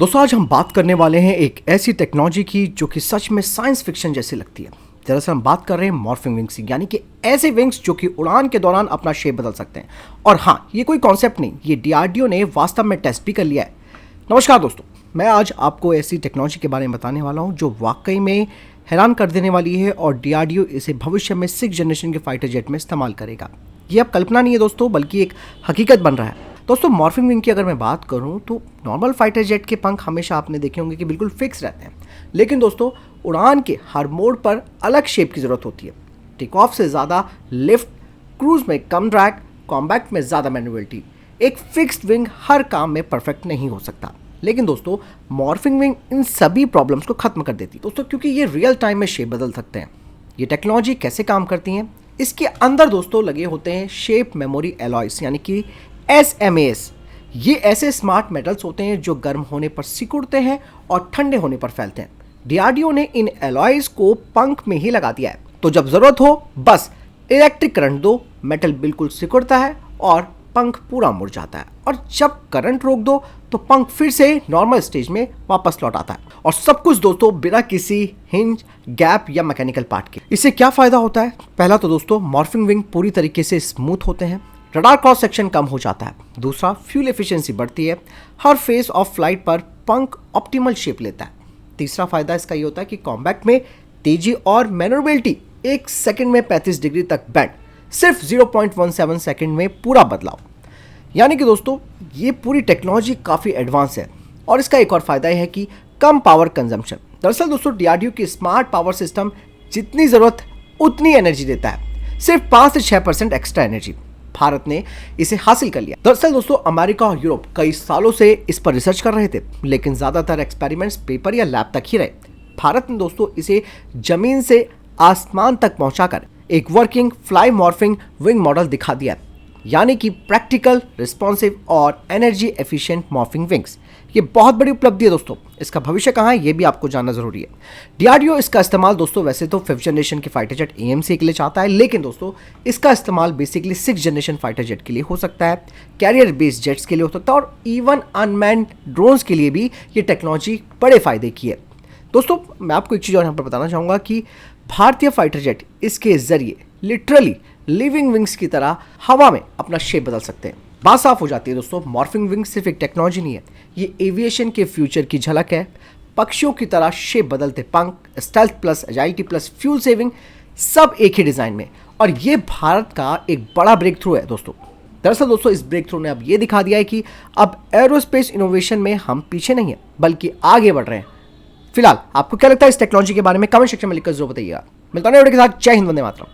दोस्तों आज हम बात करने वाले हैं एक ऐसी टेक्नोलॉजी की जो कि सच में साइंस फिक्शन जैसी लगती है। दरअसल हम बात कर रहे हैं मॉर्फिंग विंग्स की, यानी कि ऐसे विंग्स जो कि उड़ान के दौरान अपना शेप बदल सकते हैं। और हाँ, ये कोई कॉन्सेप्ट नहीं, ये डीआरडीओ ने वास्तव में टेस्ट भी कर लिया है। नमस्कार दोस्तों, मैं आज आपको ऐसी टेक्नोलॉजी के बारे में बताने वाला हूँ जो वाकई में हैरान कर देने वाली है और डीआरडीओ इसे भविष्य में 6th जनरेशन के फाइटर जेट में इस्तेमाल करेगा। ये अब कल्पना नहीं है दोस्तों, बल्कि एक हकीकत बन रहा है। दोस्तों मॉर्फिंग विंग की अगर मैं बात करूं तो नॉर्मल फाइटर जेट के पंख हमेशा आपने देखे होंगे कि बिल्कुल फिक्स रहते हैं, लेकिन दोस्तों उड़ान के हर मोड पर अलग शेप की ज़रूरत होती है। टेक ऑफ से ज़्यादा लिफ्ट, क्रूज में कम ड्रैग, कॉम्बैक्ट में ज़्यादा मैन्युअलिटी। एक फिक्स्ड विंग हर काम में परफेक्ट नहीं हो सकता, लेकिन दोस्तों मॉर्फिंग विंग इन सभी प्रॉब्लम्स को खत्म कर देती है दोस्तों, क्योंकि ये रियल टाइम में शेप बदल सकते हैं। ये टेक्नोलॉजी कैसे काम करती है? इसके अंदर दोस्तों लगे होते हैं शेप मेमोरी एलॉयस, यानी कि SMAs। ये ऐसे स्मार्ट मेटल्स होते हैं जो गर्म होने पर सिकुड़ते हैं और ठंडे होने पर फैलते हैं। डीआरडीओ ने इन एलॉयस को पंख में ही लगा दिया है, तो जब जरूरत हो बस इलेक्ट्रिक करंट दो, मेटल बिल्कुल सिकुड़ता है और पंख पूरा मुड़ जाता है, और जब करंट रोक दो तो पंख फिर से नॉर्मल स्टेज में वापस लौट आता है। और सब कुछ दोस्तों बिना किसी हिंज, गैप या मैकेनिकल पार्ट के। इससे क्या फायदा होता है? पहला तो दोस्तों मॉर्फिंग विंग पूरी तरीके से स्मूथ होते हैं, रडार क्रॉस सेक्शन कम हो जाता है। दूसरा, फ्यूल एफिशिएंसी बढ़ती है, हर फेज ऑफ फ्लाइट पर पंख ऑप्टिमल शेप लेता है। तीसरा फायदा इसका ये होता है कि कॉम्बैक्ट में तेजी और मैन्युअरेबिलिटी, 1 सेकंड में 35 डिग्री तक बेंड, सिर्फ 0.17 सेकंड में पूरा बदलाव। यानी कि दोस्तों ये पूरी टेक्नोलॉजी काफ़ी एडवांस है। और इसका एक और फायदा है कि कम पावर कंजम्पशन। दरअसल दोस्तों डीआरडीओ की स्मार्ट पावर सिस्टम जितनी ज़रूरत उतनी एनर्जी देता है, सिर्फ 5 से 6% एक्स्ट्रा एनर्जी। भारत ने इसे हासिल कर लिया। दरअसल दोस्तों अमेरिका और यूरोप कई सालों से इस पर रिसर्च कर रहे थे, लेकिन ज्यादातर एक्सपेरिमेंट्स पेपर या लैब तक ही रहे। भारत ने दोस्तों इसे जमीन से आसमान तक पहुंचाकर एक working fly morphing wing model दिखा दिया, यानी कि प्रैक्टिकल, रिस्पॉन्सिव और एनर्जी एफिशिएंट मॉर्फिंग विंग्स। ये बहुत बड़ी उपलब्धि है दोस्तों। इसका भविष्य कहाँ है ये भी आपको जानना जरूरी है। डीआरडीओ इसका इस्तेमाल दोस्तों वैसे तो 5th जनरेशन के फाइटर जेट AMC के लिए चाहता है, लेकिन दोस्तों इसका इस्तेमाल basically 6th generation fighter jet के लिए हो सकता है, कैरियर बेस्ड जेट्स के लिए हो सकता है, और इवन अनमैन्ड ड्रोन्स के लिए भी ये टेक्नोलॉजी बड़े फायदे की है। दोस्तों मैं आपको एक चीज़ और यहाँ पर बताना चाहूँगा कि भारतीय फाइटर जेट इसके जरिए लिटरली लिविंग विंग्स की तरह हवा में अपना शेप बदल सकते हैं। बात साफ हो जाती है दोस्तों, मॉर्फिंग विंग सिर्फ एक टेक्नोलॉजी नहीं है, ये एविएशन के फ्यूचर की झलक है। पक्षियों की तरह शेप बदलते पंख, stealth plus agility plus fuel saving, सब एक ही डिज़ाइन में। और ये भारत का एक बड़ा ब्रेक थ्रू है दोस्तों। दरअसल दोस्तों इस ब्रेक थ्रू ने अब ये दिखा दिया है कि अब एरोस्पेस इनोवेशन में हम पीछे नहीं है बल्कि आगे बढ़ रहे हैं। फिलहाल आपको क्या लगता है इस टेक्नोलॉजी के बारे में? कमेंट सेक्शन में लिखकर जरूर बताइएगा। मिलता है वीडियो के साथ। जय हिंद, वंदे मातरम।